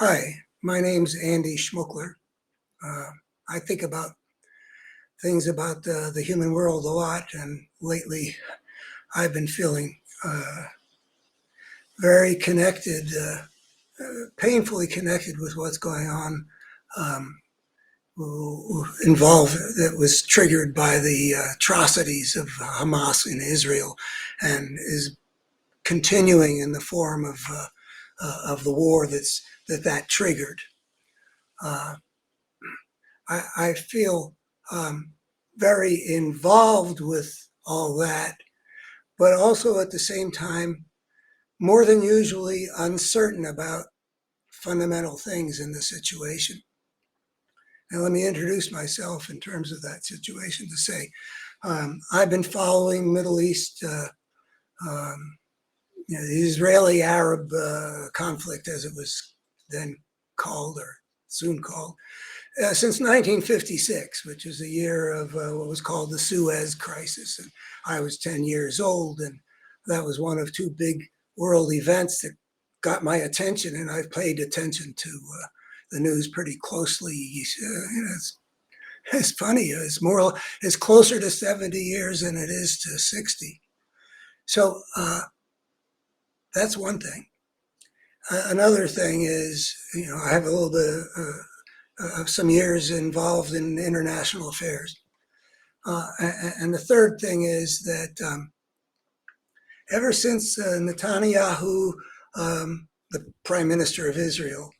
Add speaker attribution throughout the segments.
Speaker 1: Hi, my name's Andy Schmuckler. I think about things about the human world a lot, and lately I've been feeling very connected, painfully connected with what's going on, um, involved, that was triggered by the atrocities of Hamas in Israel and is continuing in the form of the war that triggered. Uh, I feel very involved with all that, but also at the same time, more than usually uncertain about fundamental things in the situation. Now, let me introduce myself in terms of that situation to say, I've been following Middle East, the Israeli-Arab conflict, as it was then called, or soon called, since 1956, which is the year of what was called the Suez Crisis. And I was 10 years old, and that was one of two big world events that got my attention, and I've paid attention to the news pretty closely. It's funny, it's closer to 70 years than it is to 60. So that's one thing. Another thing is, I have a little bit of some years involved in international affairs. And the third thing is that ever since Netanyahu, the prime minister of Israel,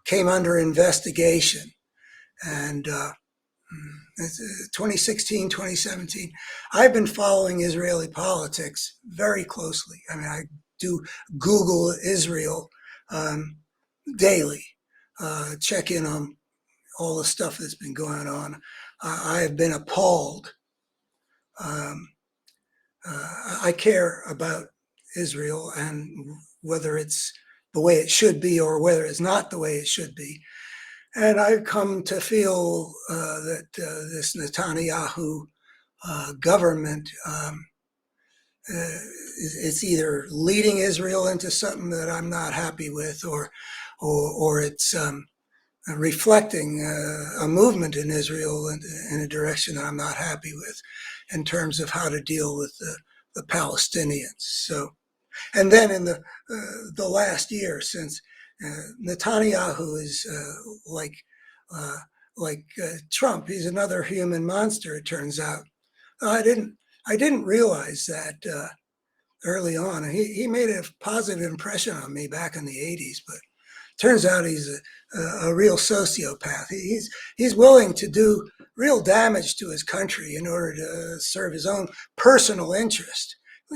Speaker 1: came under investigation, and 2016, 2017, I've been following Israeli politics very closely. I mean, I do Google Israel daily, check in on all the stuff that's been going on. I have been appalled. I care about Israel and whether it's the way it should be or whether it's not the way it should be. And I've come to feel that this Netanyahu government it's either leading Israel into something that I'm not happy with, or it's reflecting a movement in Israel in a direction that I'm not happy with, in terms of how to deal with the Palestinians. So, and then in the last year, since Netanyahu is like Trump, he's another human monster. It turns out. I didn't realize that early on. He made a positive impression on me back in the '80s, but turns out he's a real sociopath. He's willing to do real damage to his country in order to serve his own personal interest,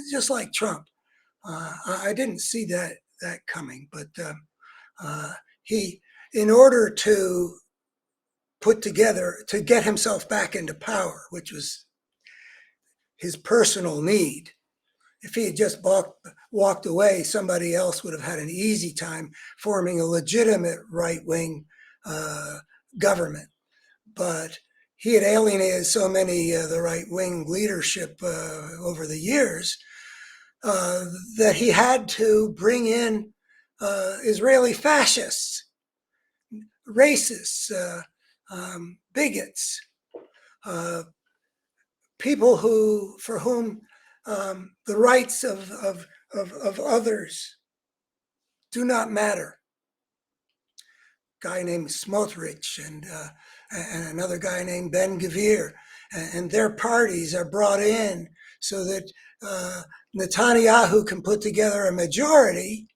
Speaker 1: just like Trump. I didn't see that coming, but he, in order to get himself back into power, which was his personal need. If he had just walked away, somebody else would have had an easy time forming a legitimate right-wing government. But he had alienated so many of the right-wing leadership over the years that he had to bring in Israeli fascists, racists, bigots, people for whom the rights of others do not matter. A guy named Smotrich and another guy named Ben Gvir, and their parties are brought in so that Netanyahu can put together a majority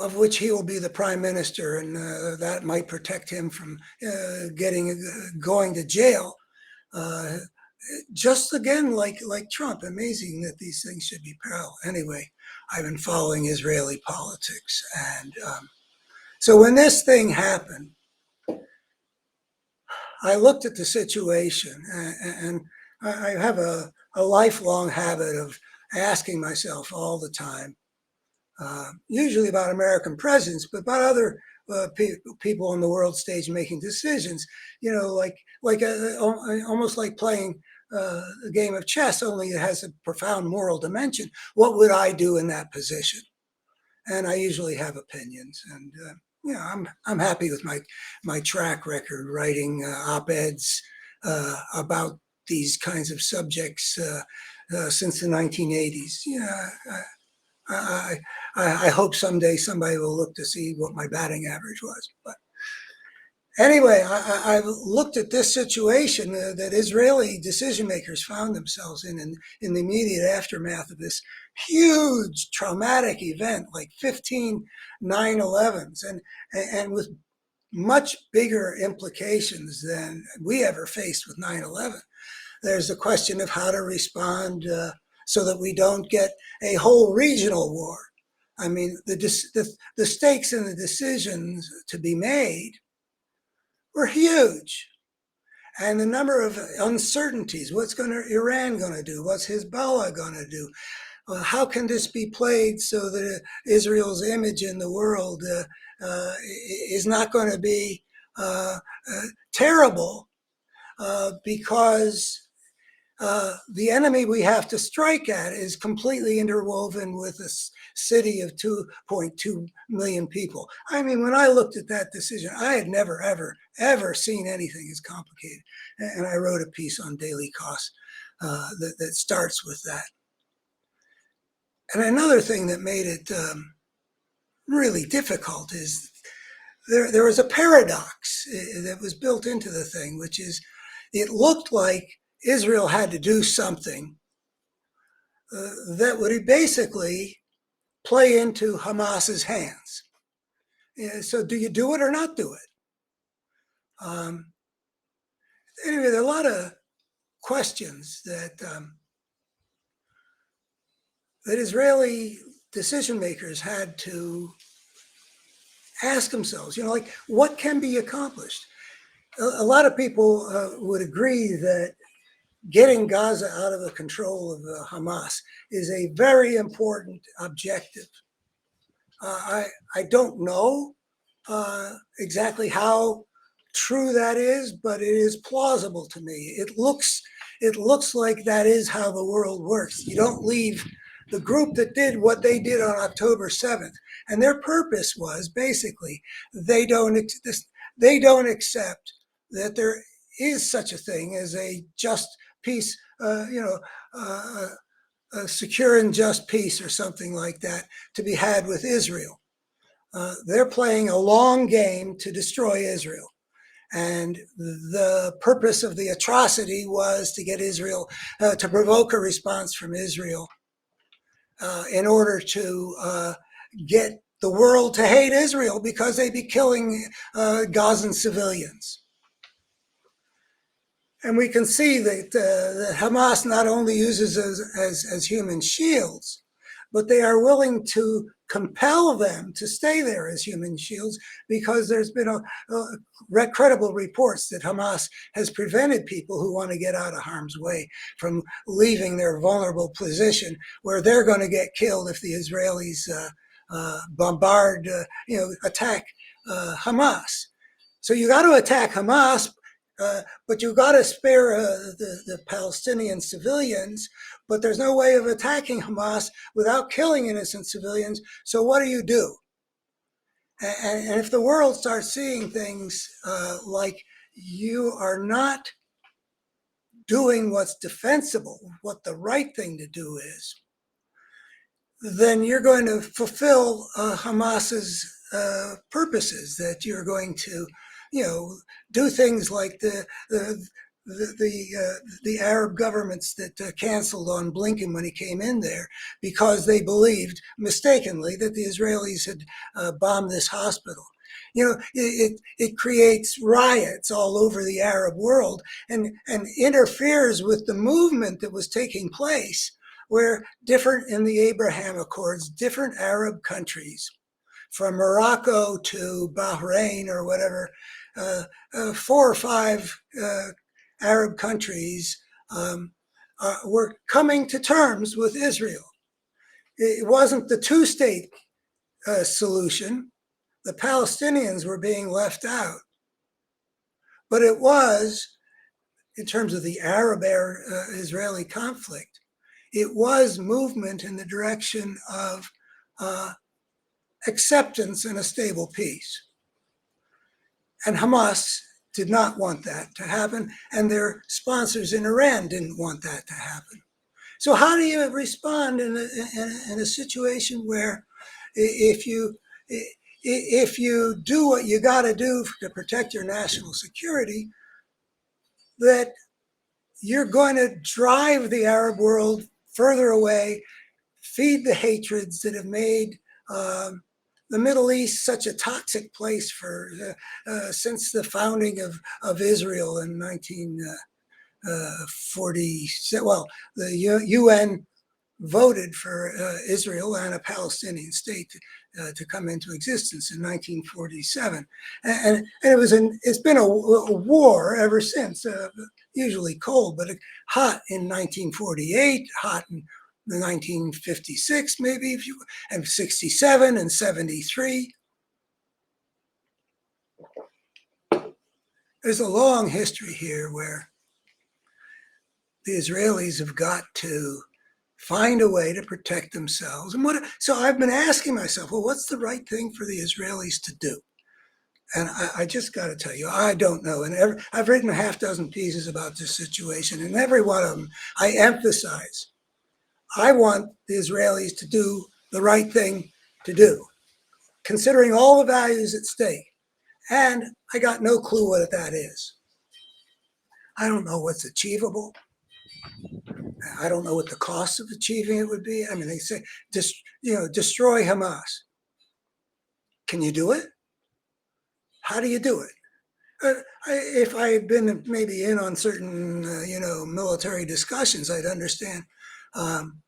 Speaker 1: of which he will be the prime minister, and that might protect him from going to jail. Just again, like Trump. Amazing that these things should be parallel. Anyway, I've been following Israeli politics, and so when this thing happened, I looked at the situation, and I have a lifelong habit of asking myself all the time, usually about American presidents, but about other people on the world stage making decisions. Almost like playing a game of chess, only it has a profound moral dimension. What would I do in that position? and I usually have opinions. And I'm happy with my track record writing op-eds about these kinds of subjects since the 1980s. I hope someday somebody will look to see what my batting average was. But anyway, I looked at this situation that Israeli decision makers found themselves in the immediate aftermath of this huge traumatic event, like 15 9/11s, and with much bigger implications than we ever faced with 9/11. There's the question of how to respond so that we don't get a whole regional war. I mean, the stakes and the decisions to be made were huge. And the number of uncertainties, what's Iran going to do? What's Hezbollah going to do? How can this be played so that Israel's image in the world is not going to be terrible because the enemy we have to strike at is completely interwoven with a city of 2.2 million people. I mean, when I looked at that decision, I had never, ever seen anything as complicated. And I wrote a piece on daily costs that starts with that. And another thing that made it really difficult is there was a paradox that was built into the thing, which is it looked like Israel had to do something that would basically play into Hamas's hands. So do you do it or not do it? Anyway, there are a lot of questions that Israeli decision makers had to ask themselves, like what can be accomplished? A lot of people would agree that getting Gaza out of the control of Hamas is a very important objective. I don't know exactly how true that is, but it is plausible to me. It looks like that is how the world works. You don't leave the group that did what they did on October 7th, and their purpose was basically they don't accept that there is such a thing as a just peace, a secure and just peace or something like that to be had with Israel. They're playing a long game to destroy Israel. And the purpose of the atrocity was to get Israel, to provoke a response from Israel in order to get the world to hate Israel because they'd be killing Gazan civilians. And we can see that Hamas not only uses as human shields, but they are willing to compel them to stay there as human shields because there's been credible reports that Hamas has prevented people who want to get out of harm's way from leaving their vulnerable position where they're going to get killed if the Israelis bombard, attack Hamas. So you got to attack Hamas, but you've got to spare the Palestinian civilians, but there's no way of attacking Hamas without killing innocent civilians. So what do? And if the world starts seeing things like you are not doing what's defensible, what the right thing to do is, then you're going to fulfill Hamas's purposes, that you're going to, do things like the Arab governments that canceled on Blinken when he came in there because they believed mistakenly that the Israelis had bombed this hospital. It creates riots all over the Arab world and interferes with the movement that was taking place, where different in the Abraham Accords, different Arab countries, from Morocco to Bahrain or whatever, 4 or 5 Arab countries were coming to terms with Israel. It wasn't the two-state solution. The Palestinians were being left out. But it was, in terms of the Arab-Israeli conflict, it was movement in the direction of acceptance and a stable peace. And Hamas did not want that to happen, and their sponsors in Iran didn't want that to happen. So how do you respond in a situation where if you do what you got to do to protect your national security, that you're going to drive the Arab world further away, feed the hatreds that have made the Middle East such a toxic place for since the founding of Israel in 1940. Well, the UN voted for Israel and a Palestinian state to come into existence in 1947, and it's been a war ever since. Usually cold, but hot in 1948, hot in 1956, maybe, if you, and 67 and 73. There's a long history here where the Israelis have got to find a way to protect themselves. So I've been asking myself, well, what's the right thing for the Israelis to do? And I just got to tell you, I don't know. And I've written a half dozen pieces about this situation, and every one of them, I emphasize, I want the Israelis to do the right thing to do, considering all the values at stake. And I got no clue what that is. I don't know what's achievable. I don't know what the cost of achieving it would be. I mean, they say, destroy Hamas. Can you do it? How do you do it? If I had been maybe in on certain, military discussions, I'd understand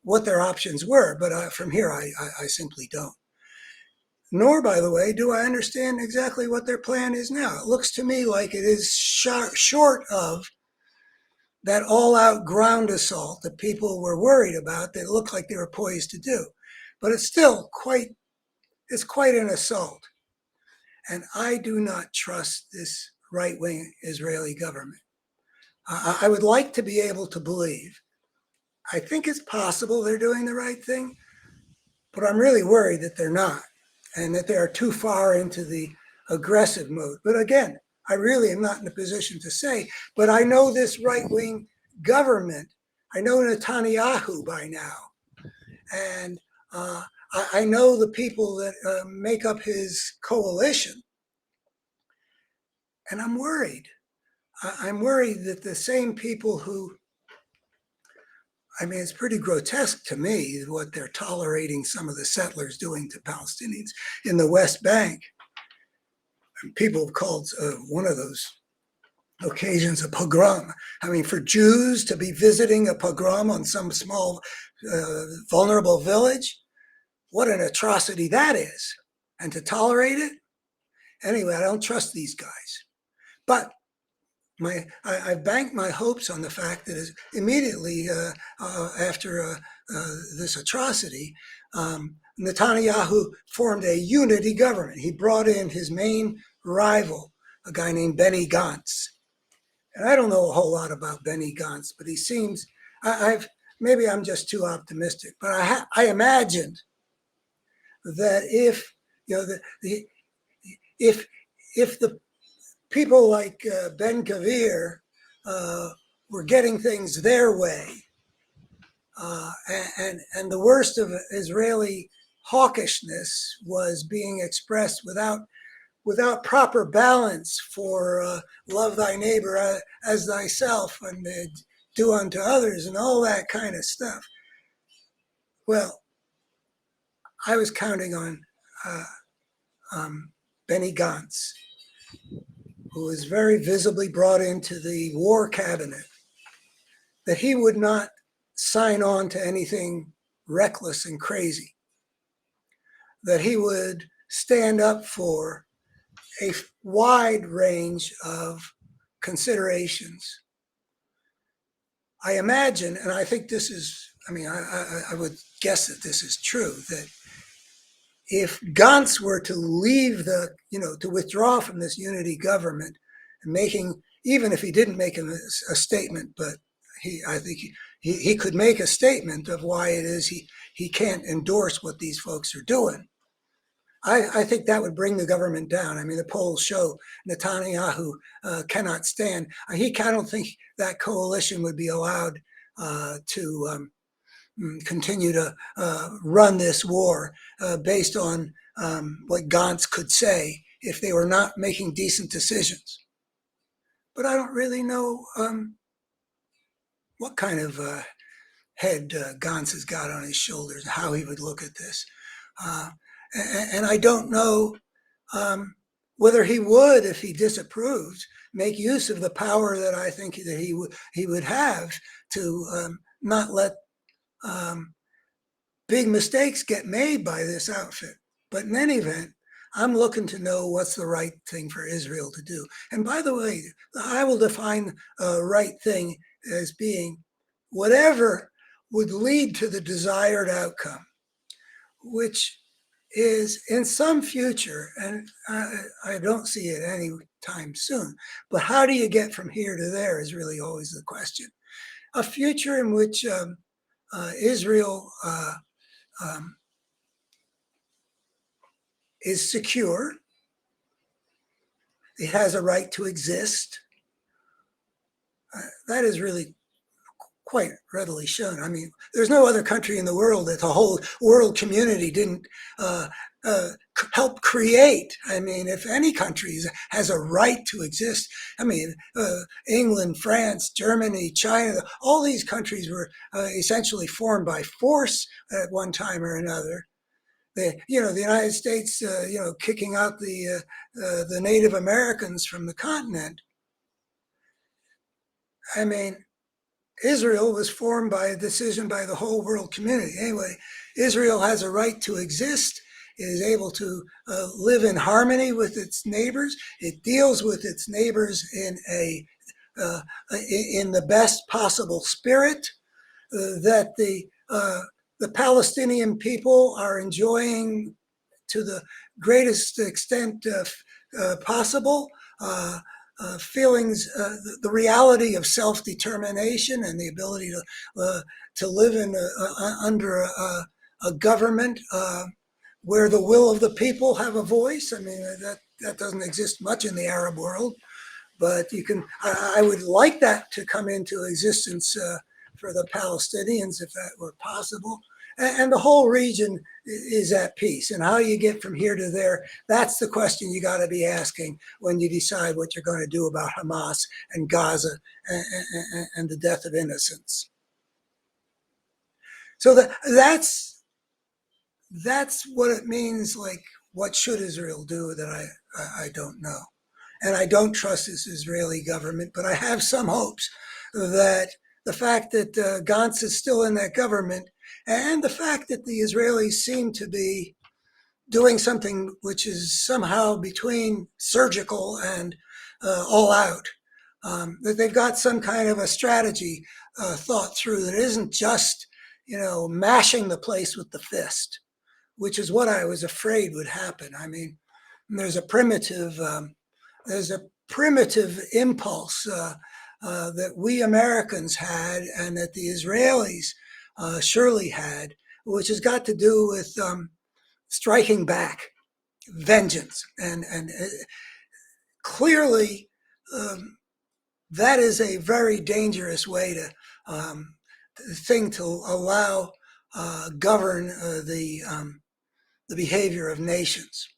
Speaker 1: what their options were. But from here, I simply don't. Nor, by the way, do I understand exactly what their plan is now. It looks to me like it is short of that all-out ground assault that people were worried about, that looked like they were poised to do. But it's still quite an assault. And I do not trust this right-wing Israeli government. I would like to be able to believe. I think it's possible they're doing the right thing, but I'm really worried that they're not, and that they are too far into the aggressive mode. But again, I really am not in a position to say, but I know this right-wing government. I know Netanyahu by now, and I know the people that make up his coalition, and I'm worried. I'm worried that the same people who, I mean, it's pretty grotesque to me what they're tolerating some of the settlers doing to Palestinians in the West Bank. And people have called one of those occasions a pogrom. I mean, for Jews to be visiting a pogrom on some small, vulnerable village, what an atrocity that is. And to tolerate it? Anyway, I don't trust these guys. But I banked my hopes on the fact that immediately after this atrocity, Netanyahu formed a unity government. He brought in his main rival, a guy named Benny Gantz. And I don't know a whole lot about Benny Gantz, but he seems, maybe I'm just too optimistic, but I imagined that if the people like Ben Gvir were getting things their way, and the worst of Israeli hawkishness was being expressed without proper balance for love thy neighbor as thyself and do unto others and all that kind of stuff. Well, I was counting on Benny Gantz, who was very visibly brought into the war cabinet, that he would not sign on to anything reckless and crazy, that he would stand up for a wide range of considerations. I imagine, and I think this is, I would guess that this is true, that if Gantz were to leave to withdraw from this unity government, and even if he didn't make a statement, but I think he could make a statement of why it is he can't endorse what these folks are doing. I think that would bring the government down. I mean, the polls show Netanyahu cannot stand. I don't think that coalition would be allowed to continue to run this war based on what Gantz could say if they were not making decent decisions. But I don't really know what kind of head Gantz has got on his shoulders, how he would look at this. And I don't know whether he would, if he disapproved, make use of the power that I think that he would have to not let big mistakes get made by this outfit. But in any event, I'm looking to know what's the right thing for Israel to do. And by the way, I will define right thing as being whatever would lead to the desired outcome, which is in some future, and I don't see it any time soon, but how do you get from here to there is really always the question. A future in which Israel is secure, it has a right to exist. That is really quite readily shown. I mean, there's no other country in the world that the whole world community didn't help create. I mean, if any country has a right to exist, I mean, England, France, Germany, China, all these countries were essentially formed by force at one time or another. The United States, kicking out the Native Americans from the continent. I mean, Israel was formed by a decision by the whole world community. Anyway, Israel has a right to exist. It is able to live in harmony with its neighbors. It deals with its neighbors in the best possible spirit. That the Palestinian people are enjoying to the greatest extent possible. Feelings, the reality of self-determination and the ability to live under a government where the will of the people have a voice. I mean, that doesn't exist much in the Arab world, but I would like that to come into existence for the Palestinians if that were possible. And the whole region is at peace. And how you get from here to there, that's the question you got to be asking when you decide what you're going to do about Hamas and Gaza and the death of innocents. So that's what it means. Like, what should Israel do? That I don't know. And I don't trust this Israeli government, but I have some hopes that the fact that Gantz is still in that government, and the fact that the Israelis seem to be doing something which is somehow between surgical and all out, that they've got some kind of a strategy thought through that isn't just, mashing the place with the fist, which is what I was afraid would happen. I mean, there's a primitive impulse that we Americans had and that the Israelis surely had, which has got to do with striking back, vengeance. And clearly that is a very dangerous way to allow govern the behavior of nations.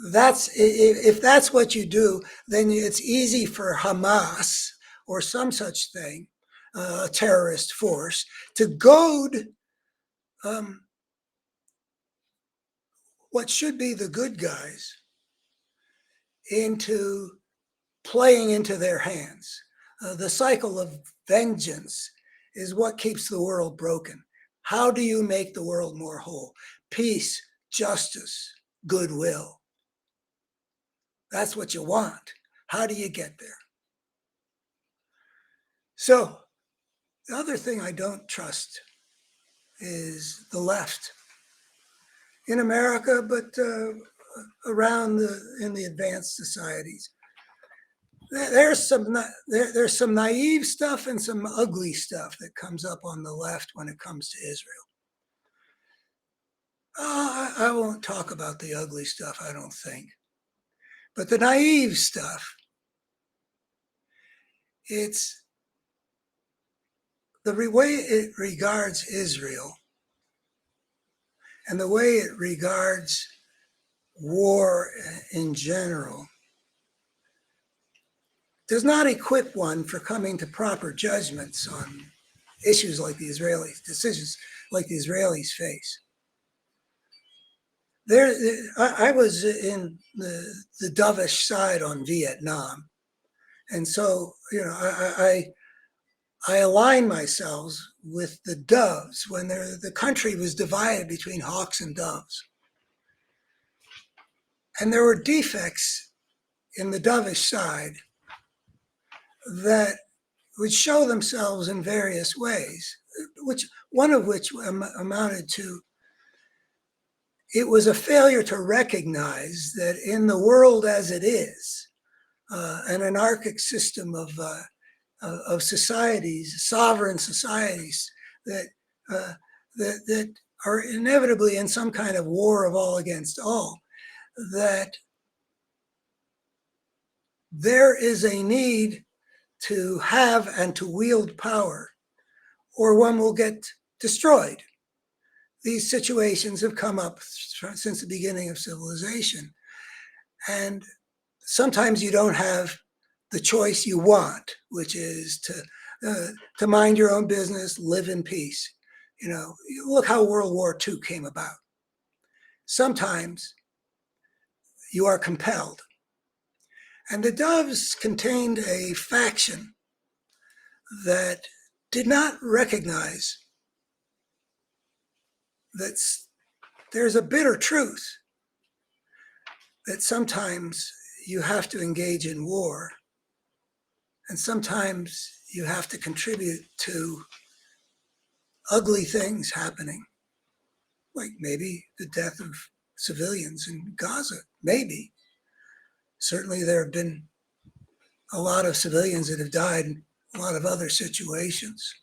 Speaker 1: If that's what you do, then it's easy for Hamas or some such thing, a terrorist force, to goad what should be the good guys into playing into their hands. The cycle of vengeance is what keeps the world broken. How do you make the world more whole? Peace, justice, goodwill. That's what you want. How do you get there? So the other thing I don't trust is the left in America, but around in the advanced societies. There's some naive stuff and some ugly stuff that comes up on the left when it comes to Israel. I won't talk about the ugly stuff, I don't think. But the naive stuff, it's the way it regards Israel and the way it regards war in general does not equip one for coming to proper judgments on issues like the Israelis, decisions like the Israelis face. I was in the dovish side on Vietnam, and so I align myself with the doves when the country was divided between hawks and doves, and there were defects in the dovish side that would show themselves in various ways, one of which amounted to it was a failure to recognize that in the world as it is, an anarchic system of societies, sovereign societies that are inevitably in some kind of war of all against all, that there is a need to have and to wield power, or one will get destroyed. These situations have come up since the beginning of civilization. And sometimes you don't have the choice you want, which is to mind your own business, live in peace. Look how World War II came about. Sometimes you are compelled. And the Doves contained a faction that did not recognize that there's a bitter truth that sometimes you have to engage in war, and sometimes you have to contribute to ugly things happening, like maybe the death of civilians in Gaza, maybe. Certainly there have been a lot of civilians that have died in a lot of other situations,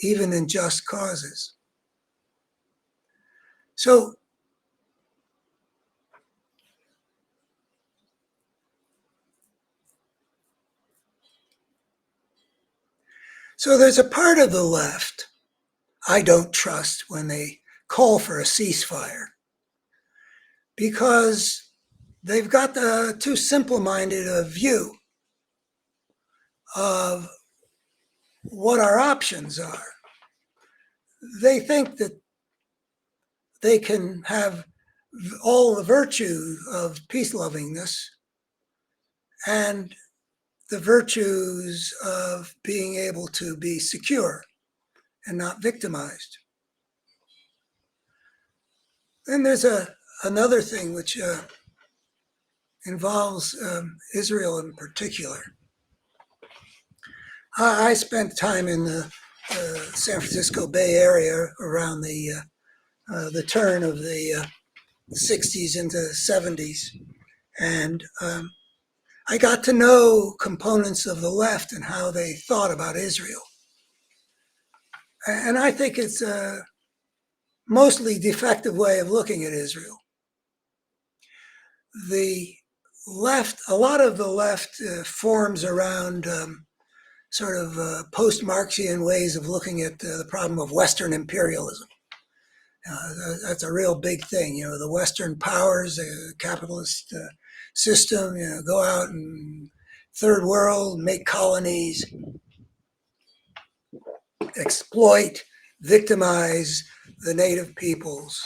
Speaker 1: even in just causes. So there's a part of the left I don't trust when they call for a ceasefire, because they've got the too simple-minded a view of what our options are. They think that they can have all the virtue of peace-lovingness and the virtues of being able to be secure and not victimized. Then there's another thing which involves Israel in particular. I spent time in the San Francisco Bay Area around the turn of the 60s into 70s, and I got to know components of the left and how they thought about Israel. And I think it's a mostly defective way of looking at Israel. The left, a lot of the left forms around sort of post-Marxian ways of looking at the problem of Western imperialism. That's a real big thing. The Western powers, the capitalist system, go out and third world, make colonies, exploit, victimize the native peoples.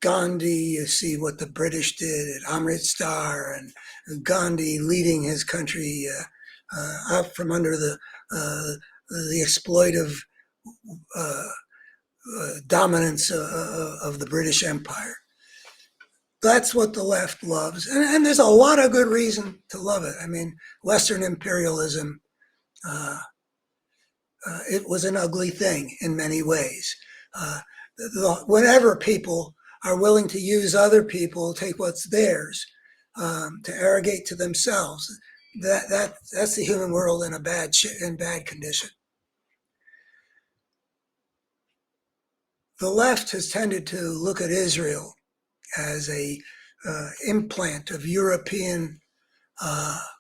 Speaker 1: Gandhi, you see what the British did at Amritsar, and Gandhi leading his country out from under the exploitive dominance of the British Empire. That's what the left loves, and there's a lot of good reason to love it. I mean, Western imperialism, it was an ugly thing in many ways. Whenever people are willing to use other people, take what's theirs, to arrogate to themselves, that's the human world in bad condition. The left has tended to look at Israel as a implant of European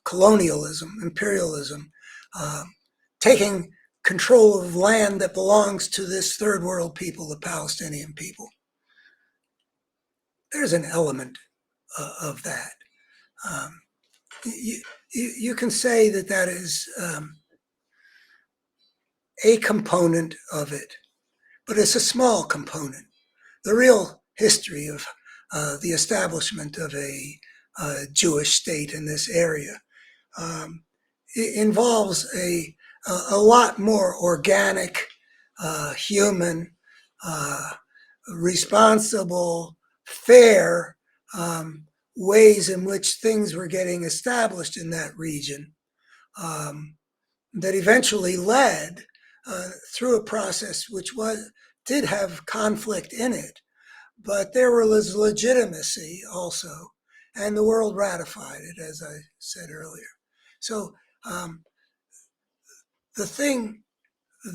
Speaker 1: colonialism, imperialism, uh, taking control of land that belongs to this third world people, the Palestinian people. There's an element of that. Um, you can say that is a component of it, but it's a small component. The real history of the establishment of a Jewish state in this area it involves a lot more organic, human, uh, responsible, fair ways in which things were getting established in that region um, that eventually led through a process which did have conflict in it, but there was legitimacy also, and the world ratified it, as I said earlier. So um, the thing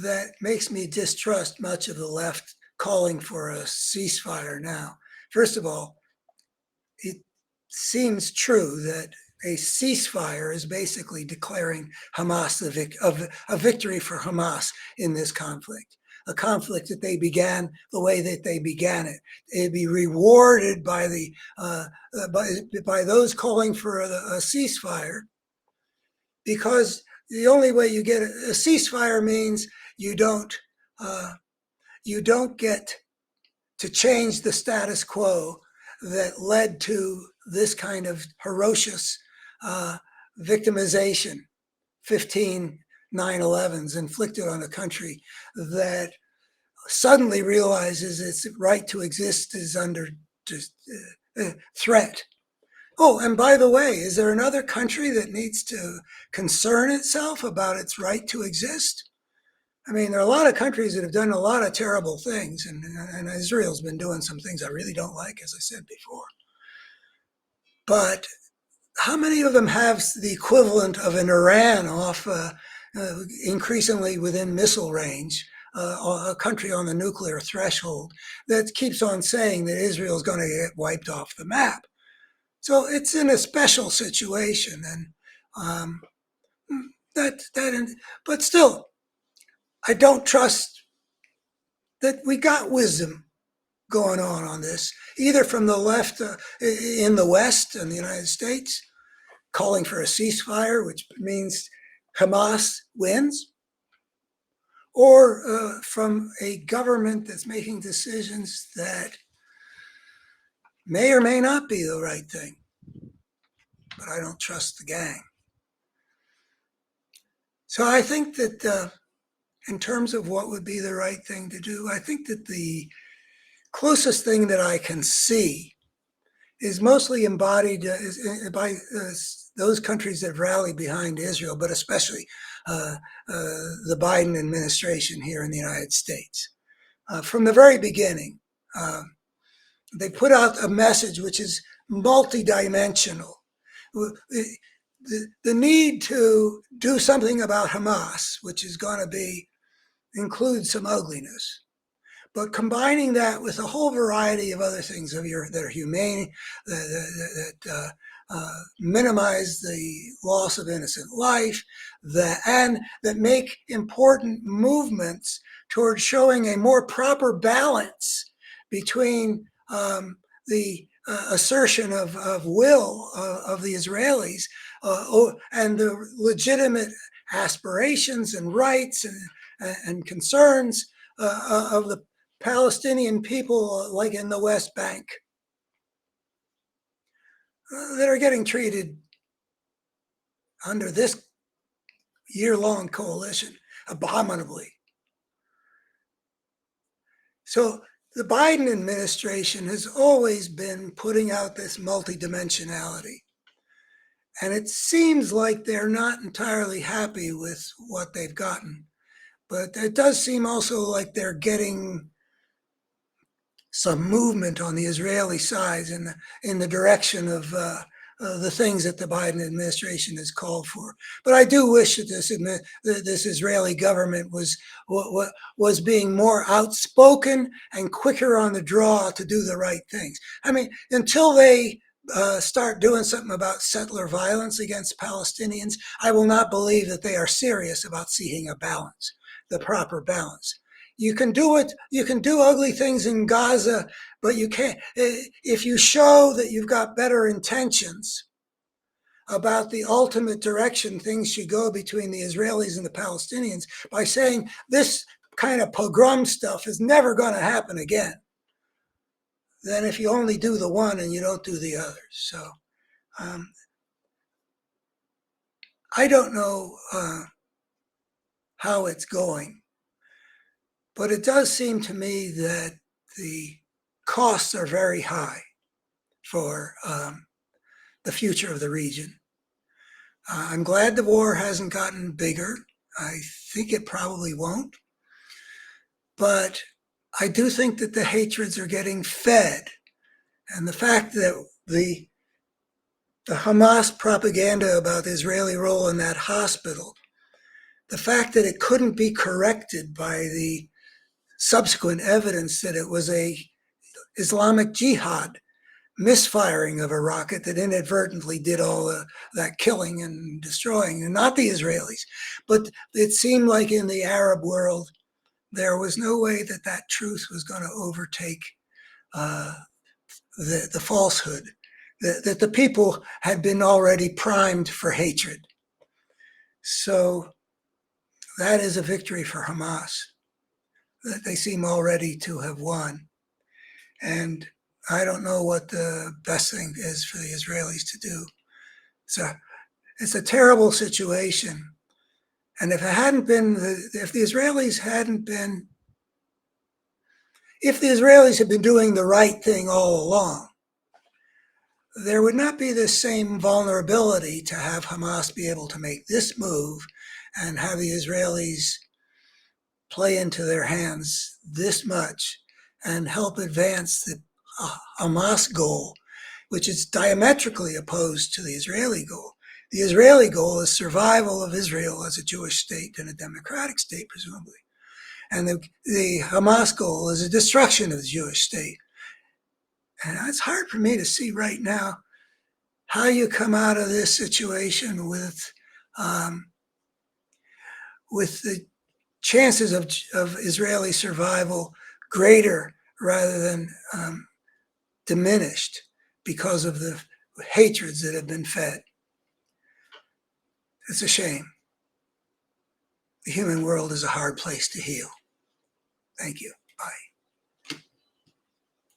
Speaker 1: that makes me distrust much of the left calling for a ceasefire now, first of all, it seems true that a ceasefire is basically declaring Hamas a victory for Hamas in this conflict, a conflict that they began the way that they began it. They'd be rewarded by by those calling for a ceasefire, because the only way you get a ceasefire means you don't get to change the status quo that led to this kind of ferocious victimization, 15 9/11s inflicted on a country that suddenly realizes its right to exist is under threat. Oh, and by the way, is there another country that needs to concern itself about its right to exist? I mean, there are a lot of countries that have done a lot of terrible things, and Israel's been doing some things I really don't like, as I said before. But how many of them have the equivalent of an Iran off increasingly within missile range, a country on the nuclear threshold that keeps on saying that Israel is going to get wiped off the map? So it's in a special situation, and um, but still, I don't trust that we got wisdom going on this, either from the left in the West and the United States, calling for a ceasefire, which means Hamas wins, or from a government that's making decisions that may or may not be the right thing. But I don't trust the gang. So I think that in terms of what would be the right thing to do, I think that the closest thing that I can see is mostly embodied by those countries that rally behind Israel, but especially the Biden administration here in the United States. From the very beginning, they put out a message which is multidimensional. The need to do something about Hamas, which is going to include some ugliness, but combining that with a whole variety of other things that are humane, that minimize the loss of innocent life, and that make important movements towards showing a more proper balance between the assertion of will of the Israelis and the legitimate aspirations and rights and concerns of the Palestinian people, like in the West Bank, that are getting treated under this year-long coalition abominably. So the Biden administration has always been putting out this multidimensionality. And it seems like they're not entirely happy with what they've gotten. But it does seem also like they're getting some movement on the Israeli side in the direction of the things that the Biden administration has called for. But I do wish that this Israeli government was being more outspoken and quicker on the draw to do the right things. I mean, until they start doing something about settler violence against Palestinians, I will not believe that they are serious about seeking a balance, the proper balance. You can do it. You can do ugly things in Gaza, but you can't. If you show that you've got better intentions about the ultimate direction things should go between the Israelis and the Palestinians by saying this kind of pogrom stuff is never going to happen again, then if you only do the one and you don't do the other. So I don't know how it's going, but it does seem to me that the costs are very high for the future of the region. I'm glad the war hasn't gotten bigger. I think it probably won't. But I do think that the hatreds are getting fed. And the fact that the Hamas propaganda about the Israeli role in that hospital, the fact that it couldn't be corrected by the subsequent evidence that it was a Islamic Jihad misfiring of a rocket that inadvertently did all that killing and destroying, and not the Israelis. But it seemed like in the Arab world, there was no way that that truth was going to overtake the falsehood, that the people had been already primed for hatred. So that is a victory for Hamas, that they seem already to have won. And I don't know what the best thing is for the Israelis to do. So it's a terrible situation. And if it hadn't been, if the Israelis had been doing the right thing all along, there would not be this same vulnerability to have Hamas be able to make this move and have the Israelis play into their hands this much and help advance the Hamas goal, which is diametrically opposed to the Israeli goal. The Israeli goal is survival of Israel as a Jewish state and a democratic state, presumably. And the Hamas goal is a destruction of the Jewish state. And it's hard for me to see right now how you come out of this situation with the chances of Israeli survival greater rather than diminished because of the hatreds that have been fed. It's a shame. The human world is a hard place to heal. Thank you. Bye.